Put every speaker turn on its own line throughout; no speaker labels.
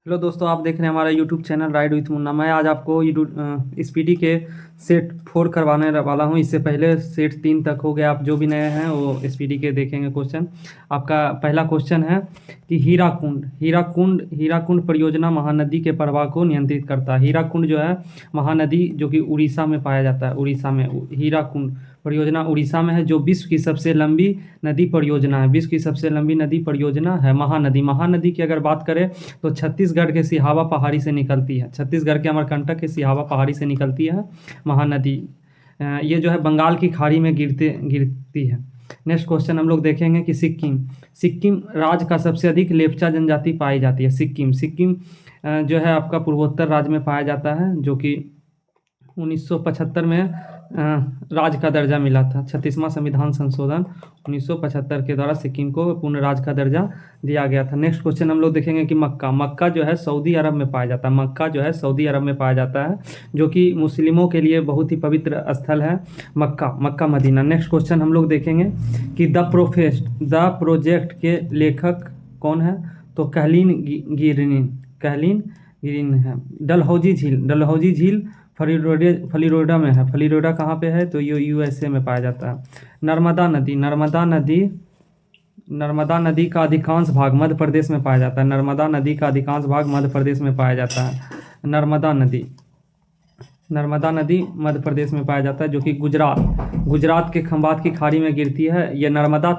Hello दोस्तों, आप देख रहे हैं हमारा YouTube channel ride with Munna. मैं आज आपको स्पीडी के सेट 4 करवाने वाला हूं। इससे पहले सेट 3 तक हो गया। आप जो भी नए हैं वो स्पीडी के देखेंगे। क्वेश्चन आपका पहला क्वेश्चन है कि हीराकुंड परियोजना महानदी के प्रवाह को नियंत्रित करता है। हीराकुंड जो है महानदी जो कि उड़ीसा में पाया जाता है। उड़ीसा में हीराकुंड परियोजना उड़ीसा में है, जो विश्व की सबसे लंबी नदी परियोजना है। विश्व की सबसे लंबी नदी परियोजना है महानदी। महानदी की अगर बात करें तो छत्तीसगढ़ के सिहावा पहाड़ी से निकलती है। छत्तीसगढ़ के अमरकंटक के सिहावा पहाड़ी से निकलती है महानदी। ये जो है बंगाल की खाड़ी में गिरती है। नेक्स्ट क्वेश्चन हम लोग देखेंगे कि सिक्किम राज्य का सबसे अधिक लेप्चा जनजाति पाई जाती है। सिक्किम जो है आपका पूर्वोत्तर राज्य में पाया जाता है, जो कि 1975 में राज्य का दर्जा मिला था। 36वां संविधान संशोधन 1975 के द्वारा सिक्किम को पूर्ण राज्य का दर्जा दिया गया था। नेक्स्ट क्वेश्चन हम लोग देखेंगे कि मक्का जो है सऊदी अरब में पाया जाता है। मक्का जो है सऊदी अरब में पाया जाता है, जो कि मुस्लिमों के लिए बहुत ही पवित्र स्थल है मक्का मदीना। नेक्स्ट क्वेश्चन हम लोग देखेंगे कि द प्रोजेक्ट के लेखक कौन है, तो कहलीन गिरिन है। डलहौजी झील फ्लोरिडा में है। फ्लोरिडा कहाँ पे है, तो ये यूएसए में पाया जाता है। नर्मदा नदी का अधिकांश भाग मध्य प्रदेश में पाया जाता है। नर्मदा नदी का अधिकांश भाग मध्य प्रदेश में पाया जाता है। नर्मदा नदी मध्य प्रदेश में पाया जाता है, जो कि गुजरात के खंबात की खाड़ी में गिरती है। ये नर्मदा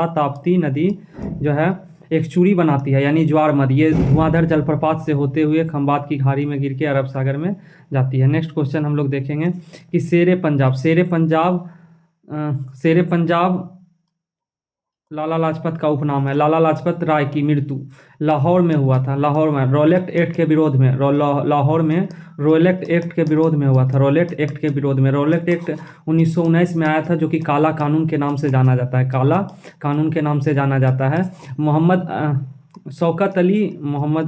ताप्ती नदी जो है एक चूड़ी बनाती है, यानी ज्वार मद। ये धुआंधार जलप्रपात से होते हुए खंबात की खाड़ी में गिर के अरब सागर में जाती है। नेक्स्ट क्वेश्चन हम लोग देखेंगे कि शेरे पंजाब लाला लाजपत का उपनाम है। लाला लाजपत राय की मृत्यु लाहौर में हुआ था। लाहौर में रॉलेट एक्ट के विरोध में लाहौर में रॉलेट एक्ट के विरोध में हुआ था। रॉलेट एक्ट 1919 में आया था, जो कि काला कानून के नाम से जाना जाता है। काला कानून के नाम से जाना जाता है। मोहम्मद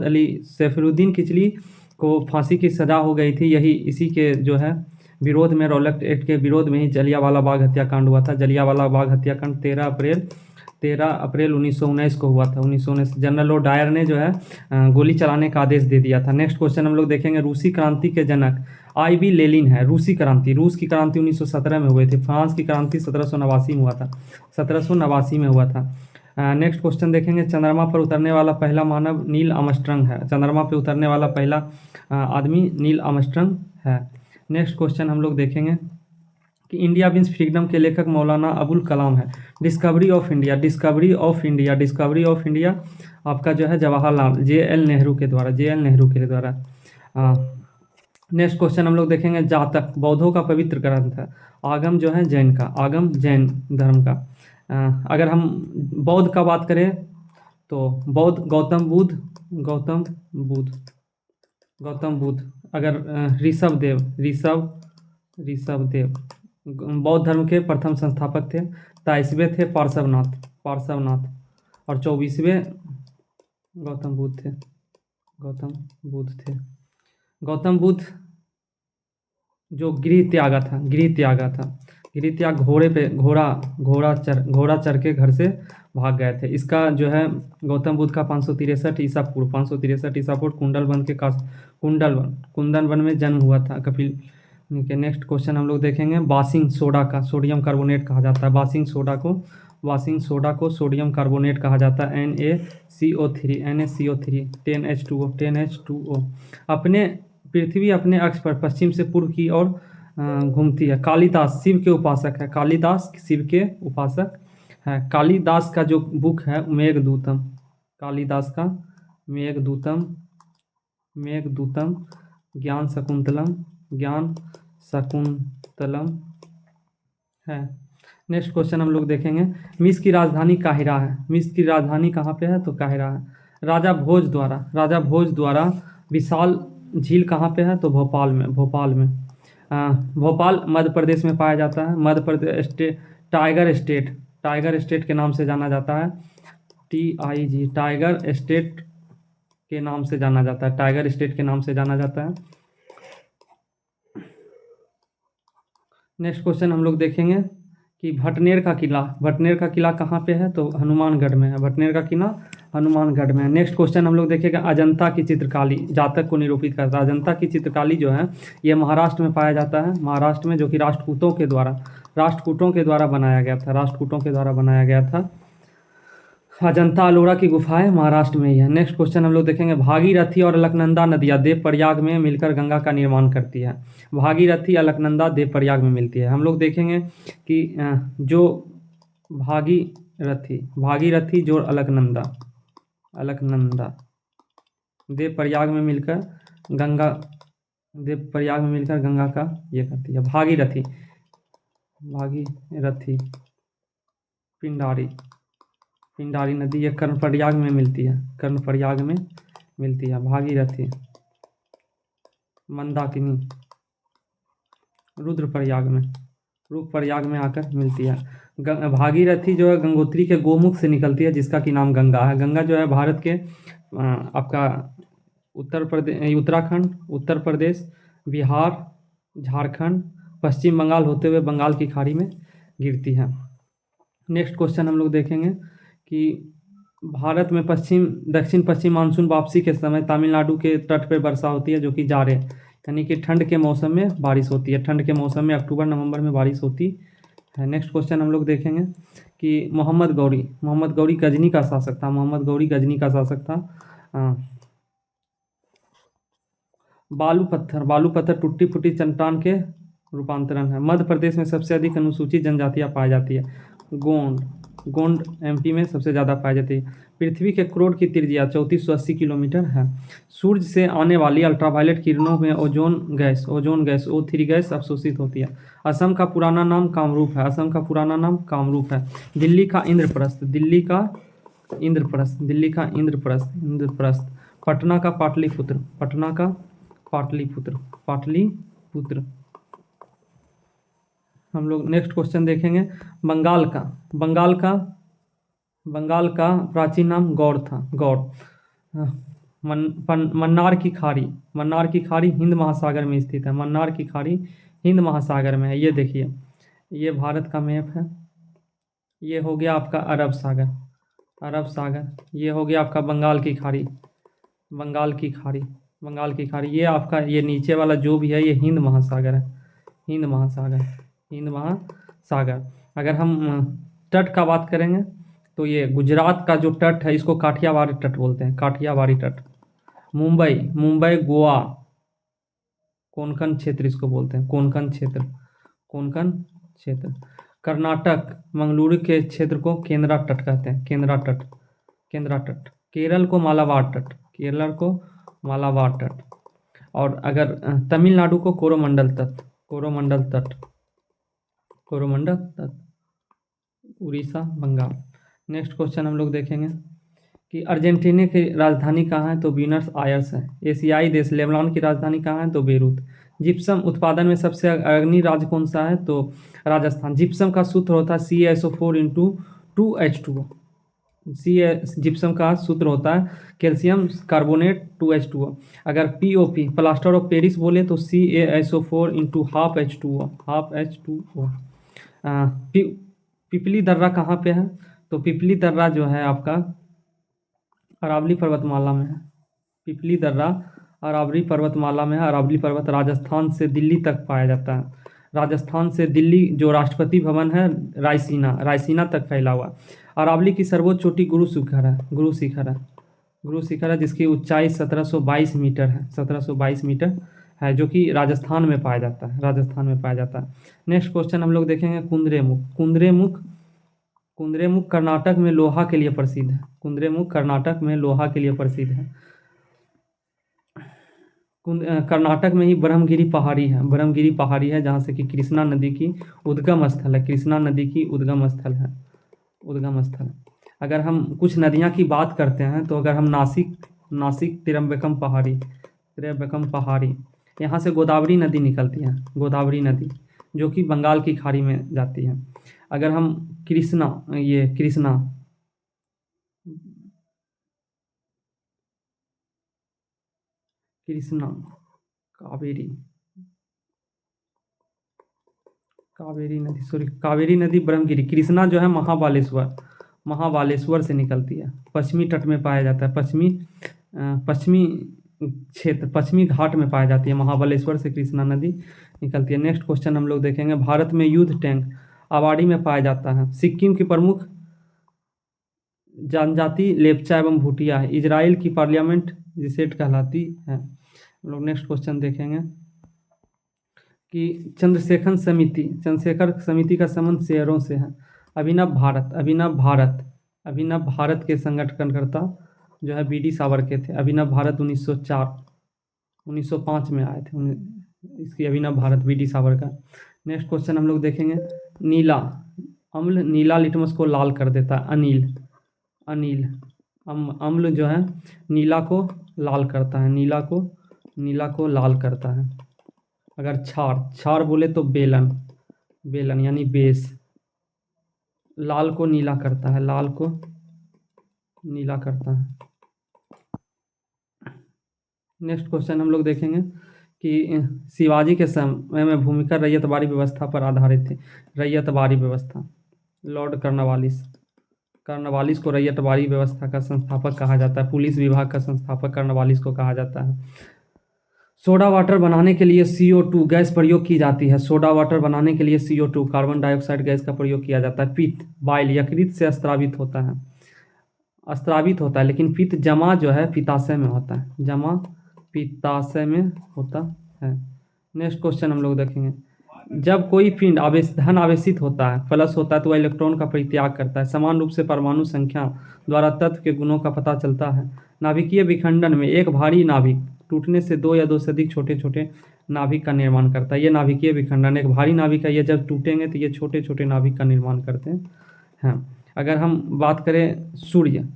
अली सैफुद्दीन किचली को फांसी की सजा हो गई थी। इसी के जो है विरोध में, रॉलेट एक्ट के विरोध में ही जलियांवाला बाग हत्याकांड हुआ था। जलियांवाला बाग हत्याकांड 13 अप्रैल 1919 को हुआ था। 1919 जनरल लॉर्ड डायर ने जो है गोली चलाने का आदेश दे दिया था। नेक्स्ट क्वेश्चन हम लोग देखेंगे, रूसी क्रांति के जनक IV लेनिन है। रूस की क्रांति 1917 में हुए थे। फ्रांस की क्रांति 1789 में हुआ था। 1789 में हुआ था। नेक्स्ट क्वेश्चन देखेंगे, चंद्रमा पर उतरने वाला पहला मानव नील आर्मस्ट्रांग है। चंद्रमा पर उतरने वाला पहला आदमी नील आर्मस्ट्रांग है। नेक्स्ट क्वेश्चन हम लोग देखेंगे कि इंडिया विंस फ्रीडम के लेखक मौलाना अबुल कलाम है। डिस्कवरी ऑफ इंडिया आपका जो है जवाहरलाल JL नेहरू के द्वारा। नेक्स्ट क्वेश्चन हम लोग देखेंगे, जातक बौद्धों का पवित्र ग्रंथ है। आगम जो है जैन धर्म का। अगर हम बौद्ध का बात करें तो बौद्ध गौतम बुद्ध। अगर ऋषभ देव बौद्ध धर्म के प्रथम संस्थापक थे। 23वें थे पार्श्वनाथ और 24वें गौतम बुद्ध जो गृह त्याग घोड़ा चढ़ के घर से भाग गए थे। इसका जो है गौतम बुद्ध का 563 ईसा पूर्व कुंदन वन में जन्म हुआ था कपिल के। नेक्स्ट क्वेश्चन हम लोग देखेंगे, बासिंग सोडा का सोडियम कार्बोनेट कहा जाता है। बासिंग सोडा को सोडियम कार्बोनेट कहा जाता है। NaCO3 10H2O। पृथ्वी अपने अक्ष पर पश्चिम से पूर्व की ओर घूमती है। कालिदास शिव के उपासक है। कालिदास का जो बुक है मेघदूतम ज्ञान शकुंतलम है। नेक्स्ट क्वेश्चन हम लोग देखेंगे, मिस्र की राजधानी काहिरा है। मिस्र की राजधानी कहाँ पे है, तो काहिरा है। राजा भोज द्वारा विशाल झील कहाँ पे है, तो भोपाल में। भोपाल मध्य प्रदेश में पाया जाता है। मध्य प्रदेश टाइगर स्टेट के नाम से जाना जाता है। TIG टाइगर स्टेट के नाम से जाना जाता है। नेक्स्ट क्वेश्चन हम लोग देखेंगे कि भटनेर का किला कहाँ पे है, तो हनुमानगढ़ में है। भटनेर का किला हनुमानगढ़ में है। नेक्स्ट क्वेश्चन हम लोग देखेंगे, अजंता की चित्रकारी जातक को निरूपित करता है। अजंता की चित्रकारी जो है ये महाराष्ट्र में पाया जाता है, महाराष्ट्र में, जो कि राष्ट्रकूटों के द्वारा बनाया गया था, राष्ट्रकूटों के द्वारा बनाया गया था। अजंता अलोरा की गुफाएं महाराष्ट्र में ही है। नेक्स्ट क्वेश्चन हम लोग देखेंगे, भागीरथी और अलकनंदा नदियां देवप्रयाग में मिलकर गंगा का निर्माण करती है। भागीरथी अलकनंदा देवप्रयाग में मिलती है। हम लोग देखेंगे कि जो भागीरथी जो अलकनंदा देवप्रयाग में मिलकर गंगा का ये करती है। भागीरथी पिंडारी नदी ये कर्णप्रयाग में मिलती है। भागीरथी मंदाकिनी रुद्रप्रयाग में आकर मिलती है। भागीरथी जो है गंगोत्री के गोमुख से निकलती है, जिसका कि नाम गंगा है। गंगा जो है भारत के आपका उत्तर प्रदेश, बिहार, झारखंड, पश्चिम बंगाल होते हुए बंगाल की खाड़ी में गिरती है। नेक्स्ट क्वेश्चन हम लोग देखेंगे कि भारत में दक्षिण पश्चिम मानसून वापसी के समय तमिलनाडु के तट पर वर्षा होती है, जो कि जाड़े यानी कि ठंड के मौसम में बारिश होती है। ठंड के मौसम में अक्टूबर नवंबर में बारिश होती है। नेक्स्ट क्वेश्चन हम लोग देखेंगे कि मोहम्मद गौरी गजनी का शासक था। बालू पत्थर टूटी फूटी चट्टान के रूपांतरण है। मध्य प्रदेश में सबसे अधिक अनुसूचित जनजातियां पाई जाती है। गोंड एमपी में सबसे ज़्यादा पाई जाती है। पृथ्वी के क्रोड की त्रिज्या 3480 किलोमीटर है। सूर्य से आने वाली अल्ट्रावायलेट किरणों में ओजोन गैस O3 गैस अवशोषित होती है। असम का पुराना नाम कामरूप है। दिल्ली का इंद्रप्रस्थ। पटना का पाटलिपुत्र। हम लोग नेक्स्ट क्वेश्चन देखेंगे, बंगाल का प्राचीन नाम गौड़ था। मन्नार की खाड़ी हिंद महासागर में स्थित है। ये देखिए, ये भारत का मैप है। ये हो गया आपका अरब सागर। ये हो गया आपका बंगाल की खाड़ी। ये आपका ये नीचे वाला जो भी है ये हिंद महासागर है। अगर हम तट का बात करेंगे तो ये गुजरात का जो तट है इसको काठियावाड़ी तट बोलते हैं। मुंबई गोवा कोंकण क्षेत्र इसको बोलते हैं। कोंकण क्षेत्र। कर्नाटक मंगलुरु के क्षेत्र को केंद्रा तट कहते हैं। केंद्रा तट। केरल को मालाबार तट। और अगर तमिलनाडु को कोरोमंडल तट। उड़ीसा बंगाल। नेक्स्ट क्वेश्चन हम लोग देखेंगे कि अर्जेंटीना की राजधानी कहाँ है, तो ब्यूनस आयर्स है। एशियाई देश लेबनान की राजधानी कहाँ है, तो बेरूत। जिप्सम उत्पादन में सबसे अग्रणी राज्य कौन सा है, तो राजस्थान। जिप्सम का सूत्र होता है CaSO4 × 2H2O। जिप्सम का सूत्र होता है कैल्शियम कार्बोनेट 2H2O। अगर POP प्लास्टर ऑफ पेरिस बोले तो CaSO4 × 12H2O। पिपली दर्रा कहाँ पे है, तो पिपली दर्रा जो है आपका अरावली पर्वतमाला में है। अरावली पर्वत राजस्थान से दिल्ली तक पाया जाता है। राजस्थान से दिल्ली जो राष्ट्रपति भवन है रायसीना तक फैला हुआ। अरावली की सर्वोच्च चोटी गुरु शिखर है, जिसकी ऊंचाई 1722 मीटर है, जो कि राजस्थान में पाया जाता है। नेक्स्ट क्वेश्चन हम लोग देखेंगे, कुंद्रेमुख कर्नाटक में लोहा के लिए प्रसिद्ध है। कर्नाटक में ही ब्रह्मगिरी पहाड़ी है जहाँ से कि कृष्णा नदी की उद्गम स्थल है। अगर हम कुछ नदियाँ की बात करते हैं तो अगर हम नासिक त्र्यंबकम पहाड़ी यहाँ से गोदावरी नदी निकलती है, जो कि बंगाल की खाड़ी में जाती है। अगर हम कृष्णा कावेरी नदी, सॉरी, कावेरी नदी ब्रह्मगिरी। कृष्णा जो है महाबालेश्वर से निकलती है, पश्चिमी तट में पाया जाता है, पश्चिमी क्षेत्र, पश्चिमी घाट में पाई जाती है। महाबलेश्वर से कृष्णा नदी निकलती है। नेक्स्ट क्वेश्चन हम लोग देखेंगे, भारत में युद्ध टैंक आबादी में पाया जाता है। सिक्किम की प्रमुख जनजाति लेप्चा एवं भूटिया है। इजराइल की पार्लियामेंट जिसेट कहलाती है। हम लोग नेक्स्ट क्वेश्चन देखेंगे कि चंद्रशेखर समिति का संबंध शेयरों से है। अभिनव भारत के संगठनकर्ता जो है बी.डी. सावरकर थे। अभिनव भारत 1905 में आए थे। इसकी Abhinav Bharat B D. Savarkar. Next question हम लोग देखेंगे, नीला लिटमस को लाल कर देता है। अम्ल जो है नीला को लाल करता है, नीला को लाल करता है। अगर क्षार बोले तो बेलन यानी बेस, लाल को नीला करता है, नेक्स्ट क्वेश्चन हम लोग देखेंगे कि शिवाजी के समय में भूमिका रैयतवाड़ी व्यवस्था पर आधारित थी। रैयतवाड़ी व्यवस्था, लॉर्ड कर्नवालिस को रैयतवाड़ी व्यवस्था का संस्थापक कहा जाता है। पुलिस विभाग का संस्थापक कर्नवालिस को कहा जाता है। सोडा वाटर बनाने के लिए CO2 गैस प्रयोग की जाती है। CO2 कार्बन डाइऑक्साइड गैस का प्रयोग किया जाता है। पित्त, बाइल यकृत से स्रावित होता है, लेकिन पित्त जमा जो है पित्ताशय में होता है। नेक्स्ट क्वेश्चन हम लोग देखेंगे, जब कोई पिंड धन आवेशित होता है, प्लस होता है, तो वह इलेक्ट्रॉन का परित्याग करता है। समान रूप से परमाणु संख्या द्वारा तत्व के गुणों का पता चलता है। नाभिकीय विखंडन में एक भारी नाभिक टूटने से दो या दो से अधिक छोटे छोटे नाभिक का निर्माण करता है। ये नाभिकीय विखंडन, एक भारी नाभिक है, ये जब टूटेंगे तो ये छोटे छोटे नाभिक का निर्माण करते हैं। अगर हम बात करें सूर्य,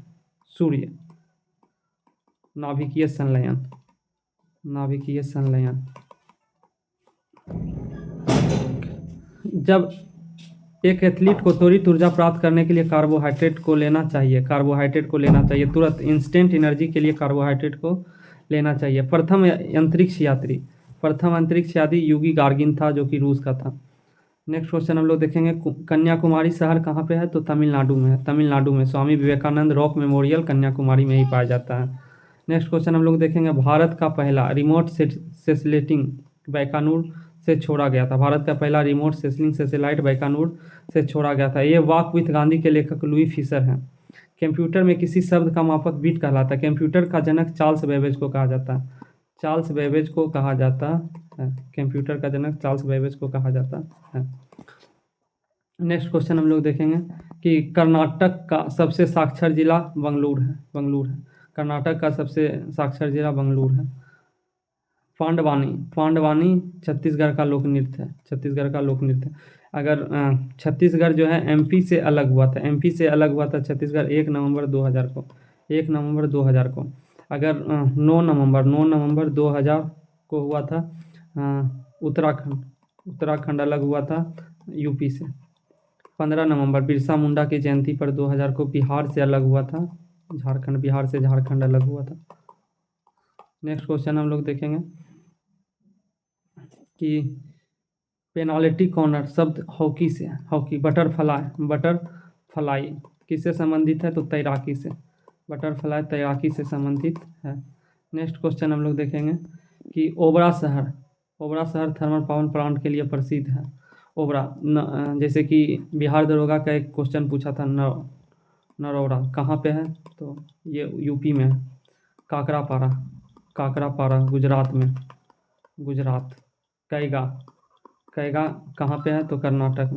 नाभिकीय संलयन, जब एक एथलीट को त्वरित ऊर्जा प्राप्त करने के लिए कार्बोहाइड्रेट को लेना चाहिए, तुरंत इंस्टेंट एनर्जी के लिए कार्बोहाइड्रेट को लेना चाहिए। प्रथम अंतरिक्ष यात्री यूगी गार्गिन था, जो कि रूस का था। नेक्स्ट क्वेश्चन हम लोग देखेंगे, कन्याकुमारी शहर कहाँ पे है, तो तमिलनाडु में। स्वामी विवेकानंद रॉक मेमोरियल कन्याकुमारी में ही पाया जाता है। नेक्स्ट क्वेश्चन हम लोग देखेंगे, भारत का पहला रिमोट सेटेलाइट बैकानूर से छोड़ा गया था। भारत का पहला रिमोट सैटेलाइट बैकानूर से छोड़ा गया था। ये वॉक विथ गांधी के लेखक लुई फिशर हैं। कंप्यूटर में किसी शब्द का मापक बिट कहलाता है। कंप्यूटर का जनक चार्ल्स बेबेज को कहा जाता है। कंप्यूटर का जनक चार्ल्स बेबेज को कहा जाता है। नेक्स्ट क्वेश्चन हम लोग देखेंगे कि कर्नाटक का सबसे साक्षर जिला बंगलुरु है। कर्नाटक का सबसे साक्षर जिला बंगलुरु है। पांडवानी छत्तीसगढ़ का लोक नृत्य है। अगर छत्तीसगढ़ जो है एमपी से अलग हुआ था, छत्तीसगढ़ 1 नवंबर 2000 को। अगर 9 नवंबर 2000 को हुआ था उत्तराखंड अलग हुआ था यूपी से। 15 नवंबर बिरसा मुंडा की जयंती पर 2000 को बिहार से अलग हुआ था झारखंड अलग हुआ था। नेक्स्ट क्वेश्चन हम लोग देखेंगे कि पेनाल्टी कॉर्नर शब्द हॉकी से है। बटरफ्लाई किससे संबंधित है, तो तैराकी से। बटरफ्लाई तैराकी से संबंधित है। नेक्स्ट क्वेश्चन हम लोग देखेंगे कि ओबरा शहर थर्मल पावर प्लांट के लिए प्रसिद्ध है। जैसे कि बिहार दरोगा का एक क्वेश्चन पूछा था, नरौरा कहाँ पे है, तो ये यूपी में है। काकरापारा गुजरात। कैगा कहाँ पे है, तो कर्नाटक।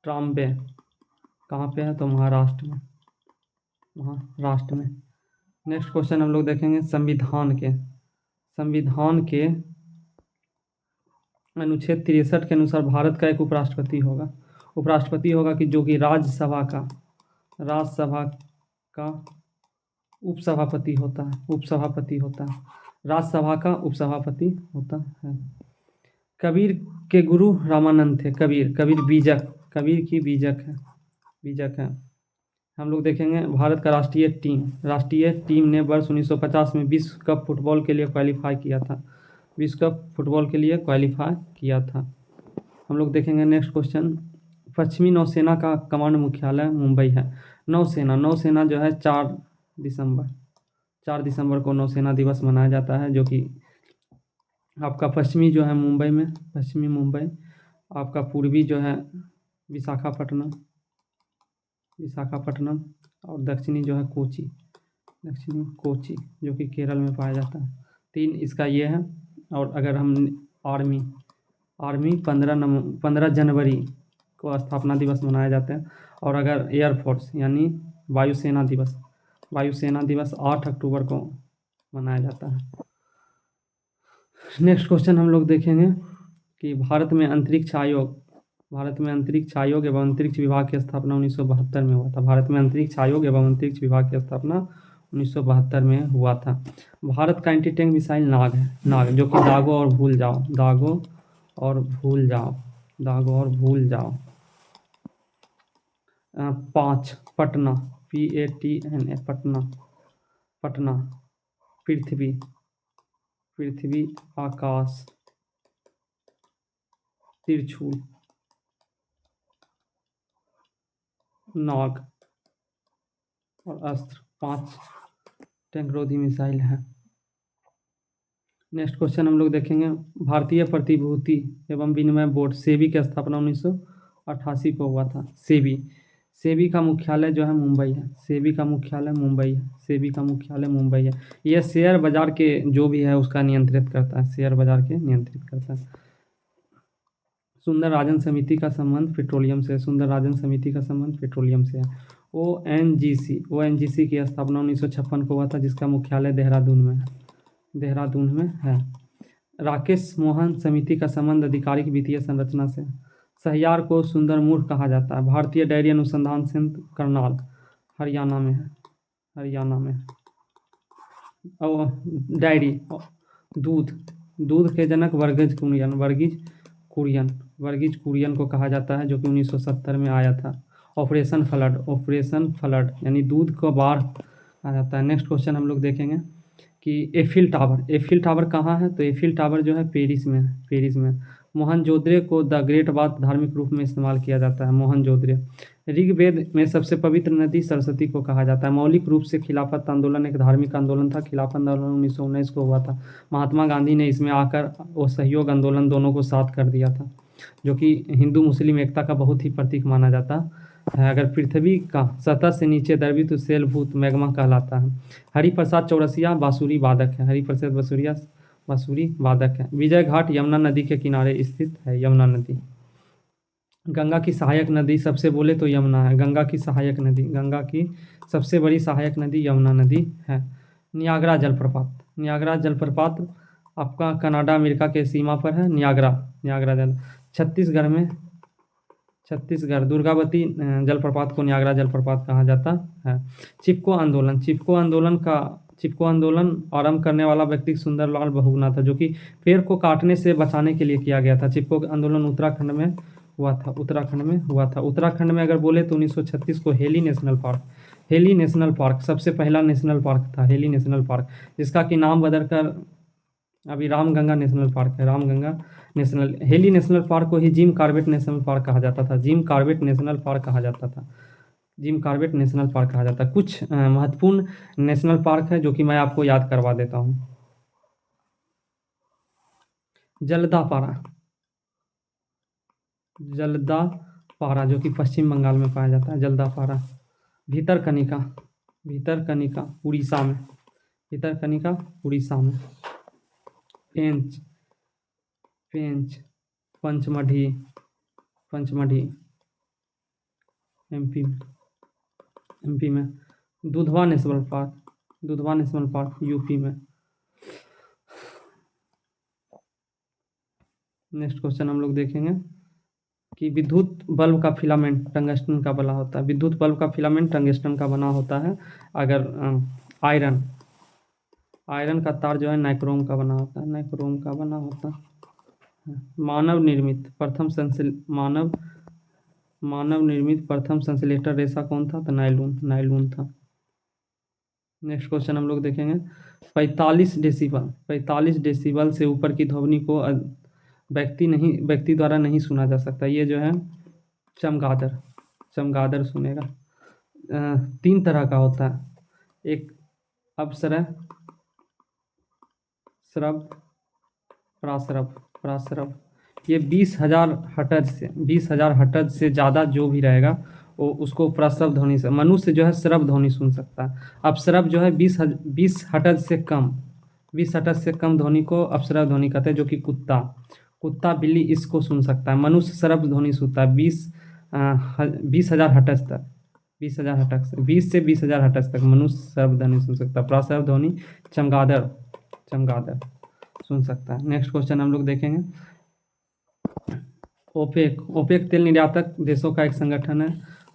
ट्राम्बे कहाँ पे है, तो महाराष्ट्र में। नेक्स्ट क्वेश्चन हम लोग देखेंगे, संविधान के अनुच्छेद 63 के अनुसार भारत का एक उपराष्ट्रपति होगा कि जो कि राज्यसभा का उपसभापति होता है। राज्यसभा का उपसभापति होता है। कबीर के गुरु रामानंद थे। कबीर बीजक है। हम लोग देखेंगे भारत का राष्ट्रीय टीम ने वर्ष 1950 में विश्व कप फुटबॉल के लिए क्वालिफाई किया था। विश्व कप फुटबॉल के लिए क्वालिफाई किया था। हम लोग देखेंगे नेक्स्ट क्वेश्चन। पश्चिमी नौसेना का कमांड मुख्यालय मुंबई है। नौसेना जो है 4 दिसंबर 4 दिसंबर को नौसेना दिवस मनाया जाता है, जो कि आपका पश्चिमी जो है मुंबई में, पश्चिमी मुंबई, आपका पूर्वी जो है विशाखापट्टनम विशाखापट्टनम और दक्षिणी जो है दक्षिणी कोची, जो कि केरल में पाया जाता है। 3 इसका ये है। और अगर हम आर्मी 15 जनवरी को स्थापना दिवस मनाया जाता है। और अगर एयरफोर्स यानी वायुसेना दिवस 8 अक्टूबर को मनाया जाता है। नेक्स्ट क्वेश्चन हम लोग देखेंगे कि भारत में अंतरिक्ष आयोग एवं अंतरिक्ष विभाग की स्थापना 1972 में हुआ था। भारत में अंतरिक्ष आयोग एवं अंतरिक्ष विभाग की स्थापना 1972 में हुआ था। भारत का एंटी टैंक मिसाइल नाग, जो कि दागो और भूल जाओ। 5 पटना, PATNA, पटना पृथ्वी आकाश तिरछुल नाग और अस्त्र 5 टैंकरोधी मिसाइल है। नेक्स्ट क्वेश्चन हम लोग देखेंगे। भारतीय प्रतिभूति एवं विनिमय बोर्ड सेबी की स्थापना 1988 को हुआ था। सेबी का मुख्यालय जो है मुंबई है। सेबी का मुख्यालय मुंबई है। यह शेयर बाजार के जो भी है उसका नियंत्रित करता है, शेयर बाजार के नियंत्रित करता है। सुंदरराजन समिति का संबंध पेट्रोलियम से है। ONGC की स्थापना 1956 को हुआ था, जिसका मुख्यालय देहरादून में है। राकेश मोहन समिति का संबंध आधिकारिक वित्तीय संरचना से। सहियार को सुंदर मूर्ख कहा जाता है। भारतीय डेयरी अनुसंधान संस्थान करनाल हरियाणा में है। और डेयरी दूध के जनक वर्गीज कुरियन को कहा जाता है, जो कि 1970 में आया था। ऑपरेशन फ्लड यानी दूध को बाढ़ कहा जाता है। नेक्स्ट क्वेश्चन हम लोग देखेंगे कि एफिल टावर कहाँ है। तो एफिल टावर जो है पेरिस में। मोहनजोदड़ो को द ग्रेट बाथ धार्मिक रूप में इस्तेमाल किया जाता है। मोहनजोदड़ो। ऋग्वेद में सबसे पवित्र नदी सरस्वती को कहा जाता है। मौलिक रूप से खिलाफत आंदोलन एक धार्मिक आंदोलन था। खिलाफत आंदोलन 1919 को हुआ था। महात्मा गांधी ने इसमें आकर वो सहयोग आंदोलन दोनों को साथ कर दिया था, जो कि हिंदू मुस्लिम एकता का बहुत ही प्रतीक माना जाता है। अगर पृथ्वी का सतह से नीचे दरबी तो सेलभूत मैग्मा कहलाता है। हरिप्रसाद चौरसिया बांसुरी वादक है। विजय घाट यमुना नदी के किनारे स्थित है। यमुना नदी। गंगा की सहायक नदी सबसे बोले तो यमुना है। गंगा की सबसे बड़ी सहायक नदी यमुना नदी है। नियाग्रा जलप्रपात आपका कनाडा अमेरिका के सीमा पर है। नियाग्रा जल छत्तीसगढ़ दुर्गावती जलप्रपात को नियाग्रा जलप्रपात कहा जाता है। चिपको आंदोलन आरंभ करने वाला व्यक्ति सुंदरलाल बहुगुणा था, जो कि पेड़ को काटने से बचाने के लिए किया गया था। चिपको आंदोलन उत्तराखंड में हुआ था। उत्तराखंड में अगर बोले तो 1936 को हेली नेशनल पार्क सबसे पहला नेशनल पार्क था। हेली नेशनल पार्क, जिसका कि नाम बदलकर अभी रामगंगा नेशनल पार्क है। हेली नेशनल पार्क को ही जिम कॉर्बेट नेशनल पार्क कहा जाता था। जिम कॉर्बेट नेशनल पार्क कहा जाता है। कुछ महत्वपूर्ण नेशनल पार्क है जो कि मैं आपको याद करवा देता हूँ। जलदापारा जो कि पश्चिम बंगाल में पाया जाता है। जलदापारा। भीतरकनिका उड़ीसा में। पेंच पंचमढ़ी एमपी में। दुधवा नेशनल पार्क यूपी में। नेक्स्ट क्वेश्चन हम लोग देखेंगे कि विद्युत बल्ब का फिलामेंट टंगस्टन का बना होता है। विद्युत बल्ब का फिलामेंट टंगस्टन का बना होता है। अगर आयरन का तार जो है नाइक्रोम का बना होता है। मानव निर्मित प्रथम संश्लेषण रेशा कौन था। तो नायलून था। नेक्स्ट क्वेश्चन हम लोग देखेंगे। 45 डेसिबल से ऊपर की ध्वनि को व्यक्ति द्वारा नहीं सुना जा सकता। ये जो है चमगादड़, चमगादड़ सुनेगा। 3 तरह का होता है, एक अपसरह, श्रव, प्रासरव। प्रासरव ये 20,000 हर्ट्ज से ज़्यादा जो भी रहेगा वो उसको प्रसव ध्वनि से, मनुष्य जो है श्रव ध्वनि सुन सकता है। अपसरव जो है 20 हर्ट्ज से कम, 20 हर्ट्ज से कम ध्वनि को अपसरव ध्वनि कहते हैं, जो कि कुत्ता बिल्ली इसको सुन सकता है। मनुष्य श्रव ध्वनि सुनता है 20,000 हर्ट्ज तक, 20,000 हर्ट्ज से 20 से 20,000 हर्ट्ज तक मनुष्य श्रव ध्वनि सुन सकता है। प्रसव ध्वनि चमगादड़ सुन सकता है। नेक्स्ट क्वेश्चन हम लोग देखेंगे। ओपेक तेल निर्यातक देशों का एक संगठन है।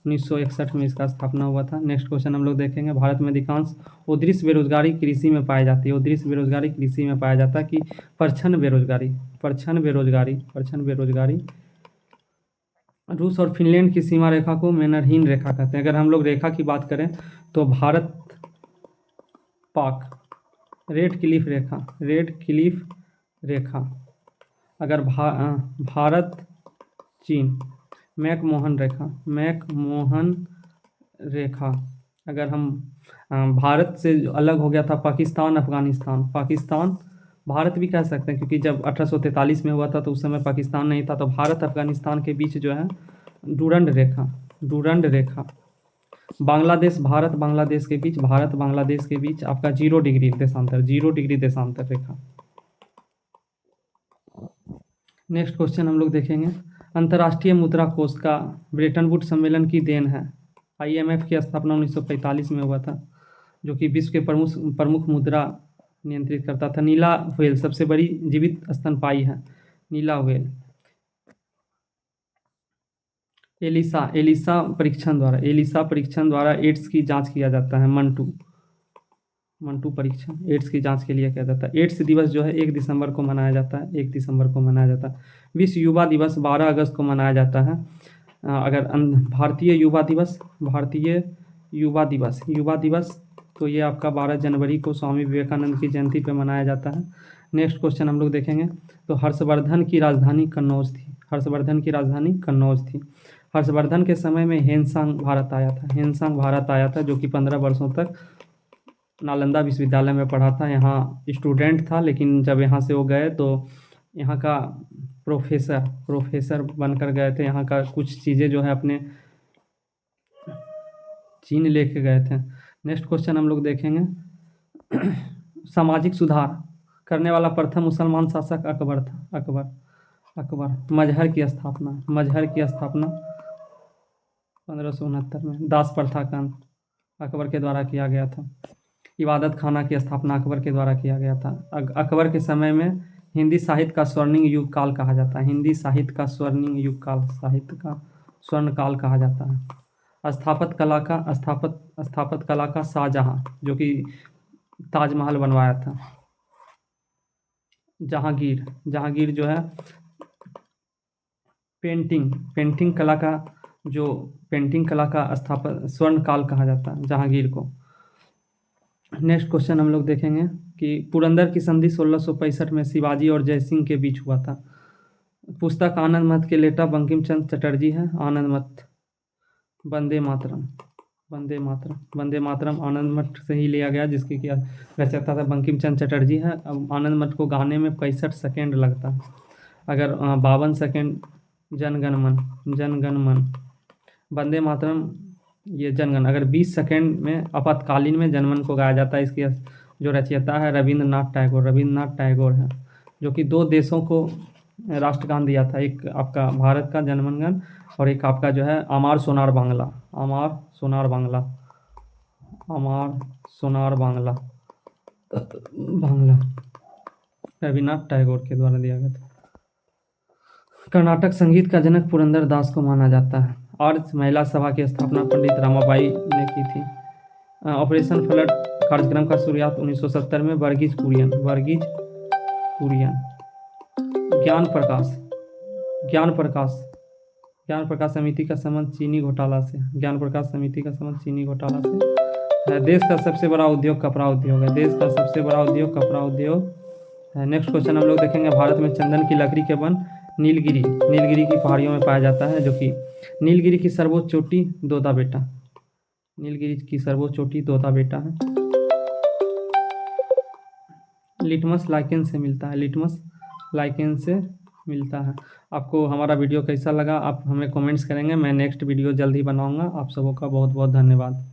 1961 में इसका स्थापना हुआ था। नेक्स्ट क्वेश्चन हम लोग देखेंगे। भारत में अधिकांश उद्देश्य बेरोजगारी कृषि में पाई जाती है। उद्देश्य बेरोजगारी कृषि में पाया जाता है कि परछन बेरोजगारी रूस और फिनलैंड की सीमा रेखा को मैनरहीन रेखा कहते हैं। अगर हम लोग रेखा की बात करें तो भारत पाक रेड क्लिफ रेखा। अगर भारत चीन मैकमोहन रेखा। अगर हम भारत से अलग हो गया था पाकिस्तान अफगानिस्तान, भारत भी कह सकते हैं क्योंकि जब 1843 में हुआ था तो उस समय पाकिस्तान नहीं था, तो भारत अफगानिस्तान के बीच जो है डूरंड रेखा। बांग्लादेश बांग्लादेश के बीच आपका 0 डिग्री देशांतर रेखा। नेक्स्ट क्वेश्चन हम लोग देखेंगे। अंतर्राष्ट्रीय मुद्रा कोष का ब्रेटन वुड सम्मेलन की देन है। IMF की स्थापना 1945 में हुआ था, जो कि विश्व के प्रमुख मुद्रा नियंत्रित करता था। नीला व्हेल सबसे बड़ी जीवित स्तनपायी है, नीला व्हेल। एलिसा परीक्षण द्वारा एड्स की जांच किया जाता है। मंटू परीक्षण एड्स की जांच के लिए किया जाता है। एड्स दिवस जो है 1 दिसंबर को मनाया जाता है। विश्व युवा दिवस 12 अगस्त को मनाया जाता है। अगर भारतीय युवा दिवस तो ये आपका 12 जनवरी को स्वामी विवेकानंद की जयंती पे मनाया जाता है। नेक्स्ट क्वेश्चन हम लोग देखेंगे। तो हर्षवर्धन की राजधानी कन्नौज थी। हर्षवर्धन के समय में हेनसांग भारत आया था, जो कि 15 वर्षों तक नालंदा विश्वविद्यालय में पढ़ा था। यहाँ स्टूडेंट था, लेकिन जब यहाँ से वो गए तो यहाँ का प्रोफेसर बनकर गए थे। यहाँ का कुछ चीज़ें जो है अपने चीन लेके गए थे। नेक्स्ट क्वेश्चन हम लोग देखेंगे। सामाजिक सुधार करने वाला प्रथम मुसलमान शासक अकबर था। अकबर मजहर की स्थापना 1569 में दास प्रथा का अंत अकबर के द्वारा किया गया था। इबादत खाना की स्थापना अकबर के द्वारा किया गया था। अकबर के समय में हिंदी साहित्य का स्वर्णिम युग काल कहा जाता है। स्वर्ण काल कहा जाता है। स्थापत कला का शाहजहां, जो कि ताजमहल बनवाया था। जहांगीर जो है पेंटिंग कला का स्थापक स्वर्ण काल कहा जाता है जहांगीर को। नेक्स्ट क्वेश्चन हम लोग देखेंगे कि पुरंदर की संधि 1665 में शिवाजी और जयसिंह के बीच हुआ था। पुस्तक आनंद मठ के लेटा बंकिम चंद्र चटर्जी है। आनंद मठ वंदे मातरम आनंद मठ से ही लिया गया, जिसके की रचयिता था बंकिम चंद्र चटर्जी है। अब आनंद मठ को गाने में 65 सेकेंड लगता है। अगर 52 सेकेंड जनगण मन, वंदे मातरम ये जनगण। अगर 20 सेकेंड में आपातकालीन में जनमन को गाया जाता है। इसकी जो रचयिता है रविंद्रनाथ टैगोर है, जो कि 2 देशों को राष्ट्रगान दिया था। एक आपका भारत का जनगण मन और एक आपका जो है अमार सोनार बांग्ला रविन्द्रनाथ टैगोर के द्वारा दिया गया था। कर्नाटक संगीत का जनक पुरंदर दास को माना जाता है। आर्य महिला सभा की स्थापना पंडित रमाबाई ने की थी। ऑपरेशन फ्लड कार्यक्रम का शुरुआत 1970 में वर्गीज कुरियन। ज्ञान प्रकाश समिति का संबंध चीनी घोटाला से। है। देश का सबसे बड़ा उद्योग कपड़ा उद्योग है। देश का सबसे बड़ा उद्योग कपड़ा उद्योग है। नेक्स्ट क्वेश्चन हम लोग देखेंगे, भारत में चंदन की लकड़ी के वन नीलगिरी की पहाड़ियों में पाया जाता है, जो कि नीलगिरी की सर्वोच्च चोटी दोदा बेटा, नीलगिरी की सर्वोच्च चोटी दोदा बेटा है। लिटमस लाइकेन से मिलता है, लिटमस लाइकेन से मिलता है। आपको हमारा वीडियो कैसा लगा आप हमें कमेंट्स करेंगे। मैं नेक्स्ट वीडियो जल्द ही बनाऊंगा। आप सबों का बहुत बहुत धन्यवाद।